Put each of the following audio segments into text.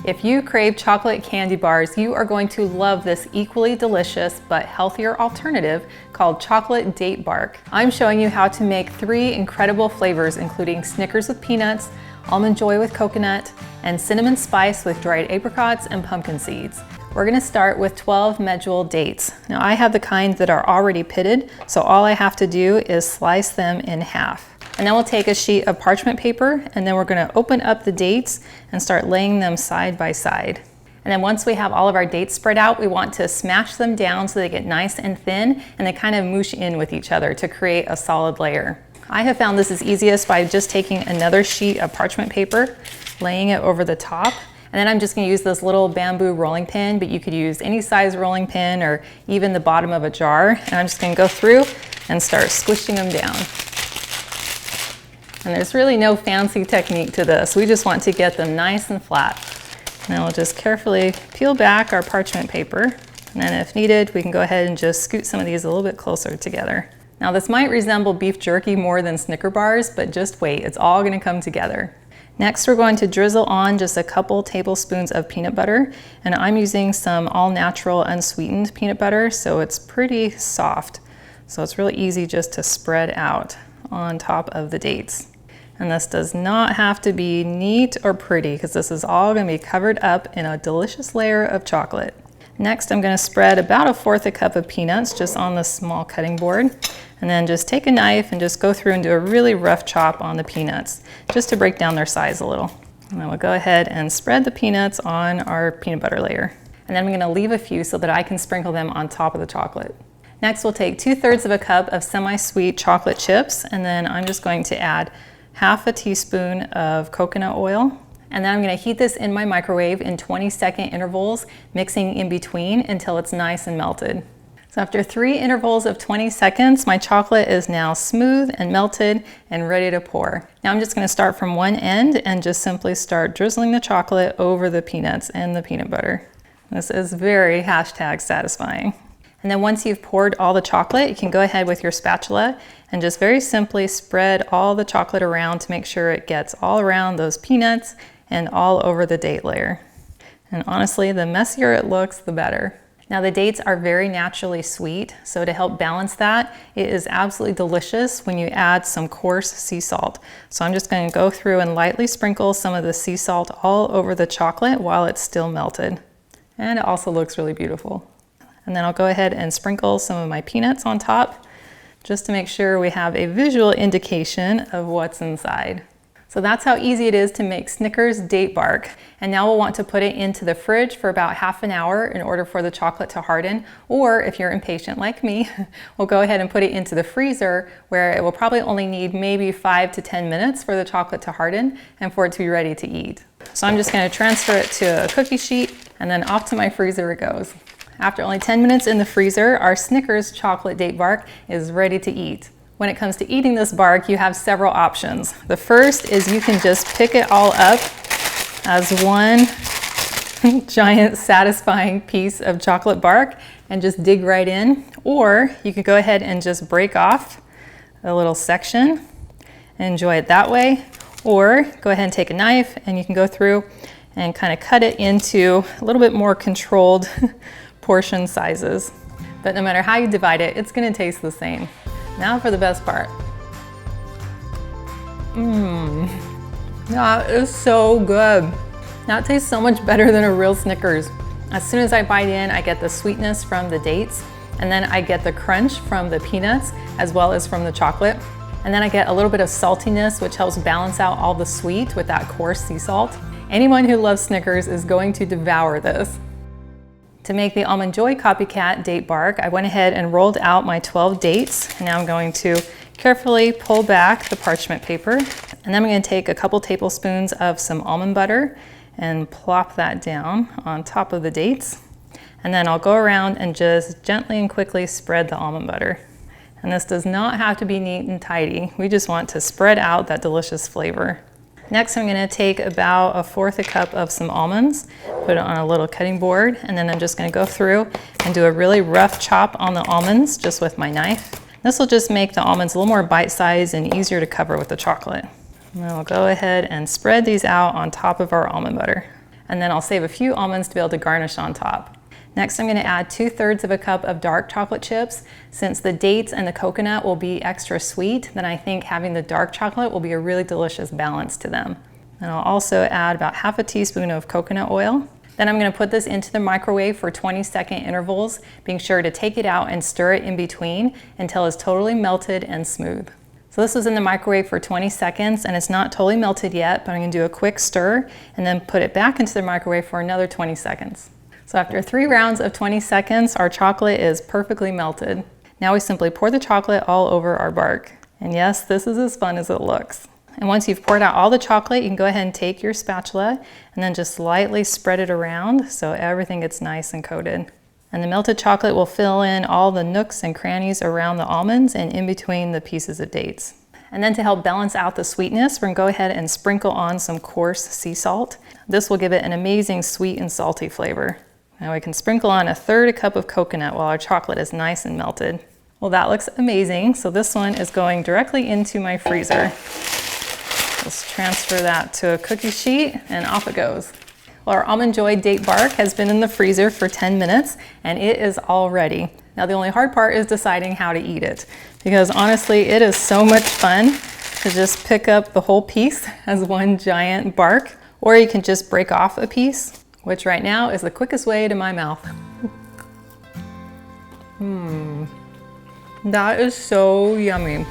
If you crave chocolate candy bars, you are going to love this equally delicious but healthier alternative called chocolate date bark. I'm showing you how to make 3 incredible flavors, including Snickers with peanuts, Almond Joy with coconut, and cinnamon spice with dried apricots and pumpkin seeds. We're gonna start with 12 medjool dates. Now I have the kind that are already pitted, so all I have to do is slice them in half. And then we'll take a sheet of parchment paper, and then we're gonna open up the dates and start laying them side by side. And then once we have all of our dates spread out, we want to smash them down so they get nice and thin, and they kind of moosh in with each other to create a solid layer. I have found this is easiest by just taking another sheet of parchment paper, laying it over the top, and then I'm just gonna use this little bamboo rolling pin, but you could use any size rolling pin or even the bottom of a jar. And I'm just gonna go through and start squishing them down. And there's really no fancy technique to this. We just want to get them nice and flat. And then we'll just carefully peel back our parchment paper. And then if needed, we can go ahead and just scoot some of these a little bit closer together. Now this might resemble beef jerky more than Snicker bars, but just wait, it's all gonna come together. Next, we're going to drizzle on just a couple tablespoons of peanut butter. And I'm using some all-natural unsweetened peanut butter, so it's pretty soft. So it's really easy just to spread out on top of the dates. And this does not have to be neat or pretty, because this is all going to be covered up in a delicious layer of chocolate. Next, I'm going to spread about 1/4 cup of peanuts just on this small cutting board. And then just take a knife and just go through and do a really rough chop on the peanuts, just to break down their size a little. And then we'll go ahead and spread the peanuts on our peanut butter layer. And then I'm going to leave a few so that I can sprinkle them on top of the chocolate. Next, we'll take 2/3 of a cup of semi-sweet chocolate chips, and then I'm just going to add 1/2 teaspoon of coconut oil. And then I'm going to heat this in my microwave in 20-second intervals, mixing in between until it's nice and melted. So after 3 intervals of 20 seconds, my chocolate is now smooth and melted and ready to pour. Now I'm just going to start from one end and just simply start drizzling the chocolate over the peanuts and the peanut butter. This is very #satisfying. And then once you've poured all the chocolate, you can go ahead with your spatula and just very simply spread all the chocolate around to make sure it gets all around those peanuts and all over the date layer. And honestly, the messier it looks, the better. Now the dates are very naturally sweet, so to help balance that, it is absolutely delicious when you add some coarse sea salt. So I'm just going to go through and lightly sprinkle some of the sea salt all over the chocolate while it's still melted. And it also looks really beautiful. And then I'll go ahead and sprinkle some of my peanuts on top, just to make sure we have a visual indication of what's inside. So that's how easy it is to make Snickers date bark. And now we'll want to put it into the fridge for about ½ an hour in order for the chocolate to harden. Or if you're impatient like me, we'll go ahead and put it into the freezer, where it will probably only need maybe 5 to 10 minutes for the chocolate to harden and for it to be ready to eat. So I'm just going to transfer it to a cookie sheet, and then off to my freezer it goes. After only 10 minutes in the freezer, our Snickers chocolate date bark is ready to eat. When it comes to eating this bark, you have several options. The first is you can just pick it all up as one giant satisfying piece of chocolate bark and just dig right in. Or you could go ahead and just break off a little section and enjoy it that way. Or go ahead and take a knife and you can go through and kind of cut it into a little bit more controlled portion sizes. But no matter how you divide it, it's going to taste the same. Now for the best part. That is so good. That tastes so much better than a real Snickers. As soon as I bite in, I get the sweetness from the dates, and then I get the crunch from the peanuts as well as from the chocolate. And then I get a little bit of saltiness, which helps balance out all the sweet with that coarse sea salt. Anyone who loves Snickers is going to devour this. To make the Almond Joy copycat date bark, I went ahead and rolled out my 12 dates. And now I'm going to carefully pull back the parchment paper. And then I'm going to take a couple tablespoons of some almond butter and plop that down on top of the dates. And then I'll go around and just gently and quickly spread the almond butter. And this does not have to be neat and tidy. We just want to spread out that delicious flavor. Next, I'm going to take about 1/4 cup of some almonds, put it on a little cutting board, and then I'm just going to go through and do a really rough chop on the almonds just with my knife. This will just make the almonds a little more bite-sized and easier to cover with the chocolate. And then we'll go ahead and spread these out on top of our almond butter. and then I'll save a few almonds to be able to garnish on top. Next, I'm going to add 2/3 of a cup of dark chocolate chips. Since the dates and the coconut will be extra sweet, then I think having the dark chocolate will be a really delicious balance to them. And I'll also add about 1/2 teaspoon of coconut oil. Then I'm going to put this into the microwave for 20-second intervals, being sure to take it out and stir it in between until it's totally melted and smooth. So this was in the microwave for 20 seconds and it's not totally melted yet, but I'm going to do a quick stir and then put it back into the microwave for another 20 seconds. So after 3 rounds of 20 seconds, our chocolate is perfectly melted. Now we simply pour the chocolate all over our bark. And yes, this is as fun as it looks. And once you've poured out all the chocolate, you can go ahead and take your spatula and then just lightly spread it around so everything gets nice and coated. And the melted chocolate will fill in all the nooks and crannies around the almonds and in between the pieces of dates. And then to help balance out the sweetness, we're gonna go ahead and sprinkle on some coarse sea salt. This will give it an amazing sweet and salty flavor. Now we can sprinkle on 1/3 cup of coconut while our chocolate is nice and melted. Well, that looks amazing. So this one is going directly into my freezer. Let's transfer that to a cookie sheet and off it goes. Well, our Almond Joy date bark has been in the freezer for 10 minutes and it is all ready. Now the only hard part is deciding how to eat it, because honestly it is so much fun to just pick up the whole piece as one giant bark, or you can just break off a piece, which right now is the quickest way to my mouth. That is so yummy.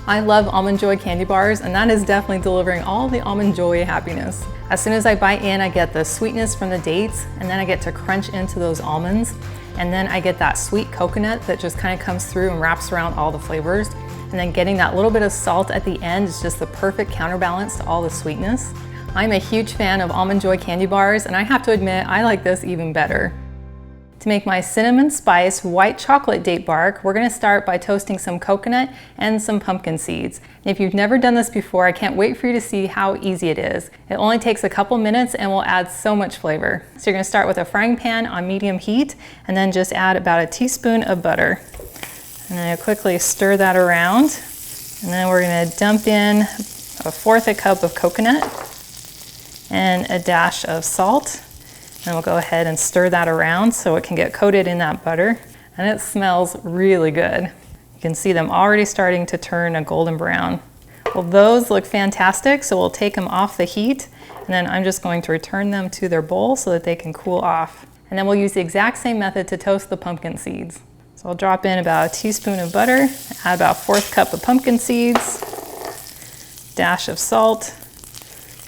I love Almond Joy candy bars, and that is definitely delivering all the Almond Joy happiness. As soon as I bite in, I get the sweetness from the dates, and then I get to crunch into those almonds, and then I get that sweet coconut that just kind of comes through and wraps around all the flavors. And then getting that little bit of salt at the end is just the perfect counterbalance to all the sweetness. I'm a huge fan of Almond Joy candy bars, and I have to admit, I like this even better. To make my cinnamon spice white chocolate date bark, we're gonna start by toasting some coconut and some pumpkin seeds. And if you've never done this before, I can't wait for you to see how easy it is. It only takes a couple minutes and will add so much flavor. So you're gonna start with a frying pan on medium heat and then just add about 1 teaspoon of butter. And then quickly stir that around. And then we're gonna dump in 1/4 cup of coconut and a dash of salt. And we'll go ahead and stir that around so it can get coated in that butter. And it smells really good. You can see them already starting to turn a golden brown. Well, those look fantastic, so we'll take them off the heat, and then I'm just going to return them to their bowl so that they can cool off. And then we'll use the exact same method to toast the pumpkin seeds. So I'll drop in about 1 teaspoon of butter, add about 1/4 cup of pumpkin seeds, dash of salt,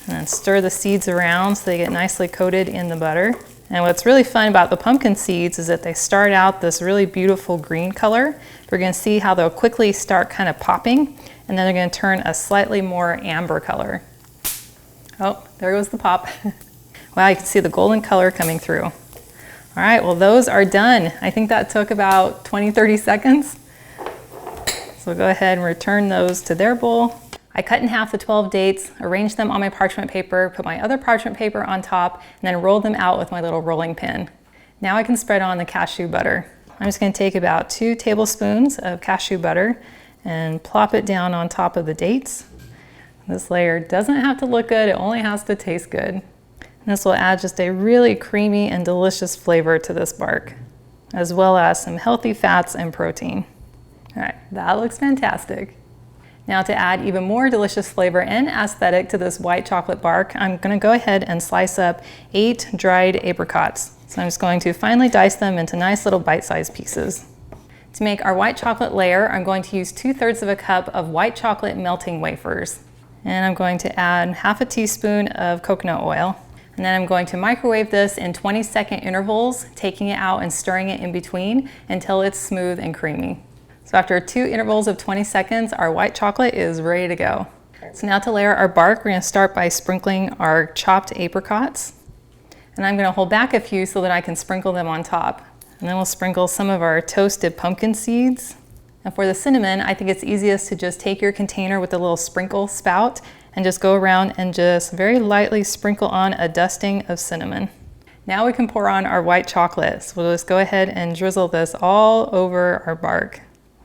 and then stir the seeds around so they get nicely coated in the butter. And what's really fun about the pumpkin seeds is that they start out this really beautiful green color. We're gonna see how they'll quickly start kind of popping, and then they're gonna turn a slightly more amber color. Oh, there goes the pop. Wow, you can see the golden color coming through. All right, well, those are done. I think that took about 20-30 seconds. So we'll go ahead and return those to their bowl. I cut in half the 12 dates, arranged them on my parchment paper, put my other parchment paper on top, and then rolled them out with my little rolling pin. Now I can spread on the cashew butter. I'm just going to take about 2 tablespoons of cashew butter and plop it down on top of the dates. This layer doesn't have to look good, it only has to taste good. And this will add just a really creamy and delicious flavor to this bark, as well as some healthy fats and protein. All right, that looks fantastic. Now to add even more delicious flavor and aesthetic to this white chocolate bark, I'm going to go ahead and slice up 8 dried apricots. So I'm just going to finely dice them into nice little bite-sized pieces. To make our white chocolate layer, I'm going to use 2/3 of a cup of white chocolate melting wafers. And I'm going to add 1/2 teaspoon of coconut oil. And then I'm going to microwave this in 20-second intervals, taking it out and stirring it in between until it's smooth and creamy. So after 2 intervals of 20 seconds, our white chocolate is ready to go. So now to layer our bark, we're going to start by sprinkling our chopped apricots. And I'm going to hold back a few so that I can sprinkle them on top. And then we'll sprinkle some of our toasted pumpkin seeds. And for the cinnamon, I think it's easiest to just take your container with a little sprinkle spout and just go around and just very lightly sprinkle on a dusting of cinnamon. Now we can pour on our white chocolate. So we'll just go ahead and drizzle this all over our bark.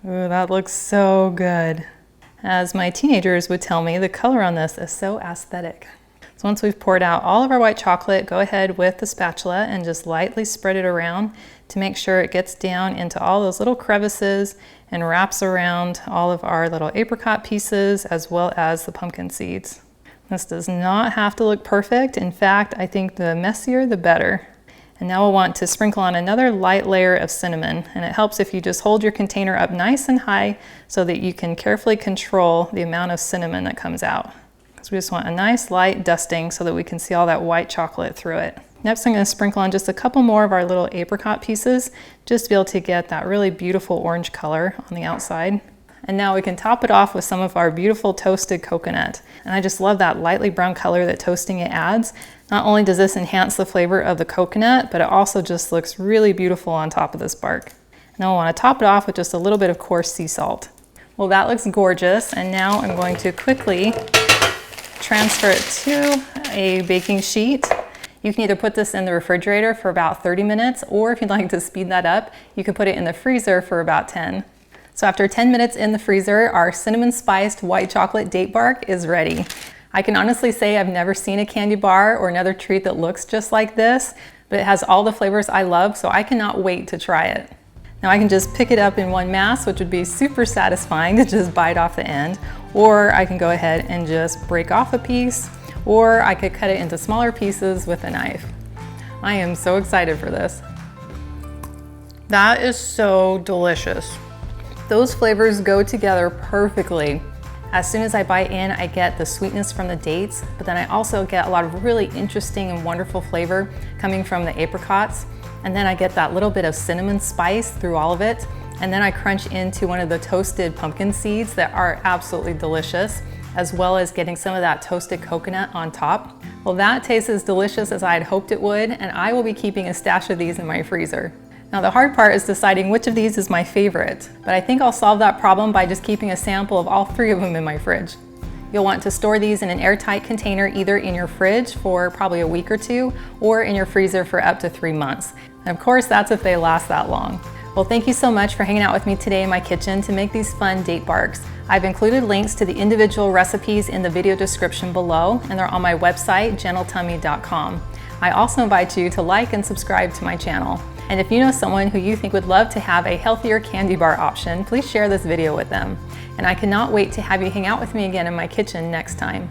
Ooh, that looks so good. As my teenagers would tell me, the color on this is so aesthetic. So once we've poured out all of our white chocolate, go ahead with the spatula and just lightly spread it around to make sure it gets down into all those little crevices and wraps around all of our little apricot pieces as well as the pumpkin seeds. This does not have to look perfect. In fact, I think the messier the better. And now we'll want to sprinkle on another light layer of cinnamon, and it helps if you just hold your container up nice and high so that you can carefully control the amount of cinnamon that comes out. So we just want a nice light dusting so that we can see all that white chocolate through it. Next, I'm going to sprinkle on just a couple more of our little apricot pieces just to be able to get that really beautiful orange color on the outside. And now we can top it off with some of our beautiful toasted coconut. And I just love that lightly brown color that toasting it adds. Not only does this enhance the flavor of the coconut, but it also just looks really beautiful on top of this bark. Now I want to top it off with just a little bit of coarse sea salt. Well, that looks gorgeous. And now I'm going to quickly transfer it to a baking sheet. You can either put this in the refrigerator for about 30 minutes, or if you'd like to speed that up, you can put it in the freezer for about 10. So after 10 minutes in the freezer, our cinnamon spiced white chocolate date bark is ready. I can honestly say I've never seen a candy bar or another treat that looks just like this, but it has all the flavors I love, so I cannot wait to try it. Now I can just pick it up in one mass, which would be super satisfying to just bite off the end, or I can go ahead and just break off a piece, or I could cut it into smaller pieces with a knife. I am so excited for this. That is so delicious. Those flavors go together perfectly. As soon as I bite in, I get the sweetness from the dates, but then I also get a lot of really interesting and wonderful flavor coming from the apricots. And then I get that little bit of cinnamon spice through all of it. And then I crunch into one of the toasted pumpkin seeds that are absolutely delicious, as well as getting some of that toasted coconut on top. Well, that tastes as delicious as I had hoped it would, and I will be keeping a stash of these in my freezer. Now the hard part is deciding which of these is my favorite, but I think I'll solve that problem by just keeping a sample of all 3 of them in my fridge. You'll want to store these in an airtight container either in your fridge for probably a week or 2, or in your freezer for up to 3 months. And of course, that's if they last that long. Well, thank you so much for hanging out with me today in my kitchen to make these fun date barks. I've included links to the individual recipes in the video description below, and they're on my website, gentletummy.com. I also invite you to like and subscribe to my channel. And if you know someone who you think would love to have a healthier candy bar option, please share this video with them. And I cannot wait to have you hang out with me again in my kitchen next time.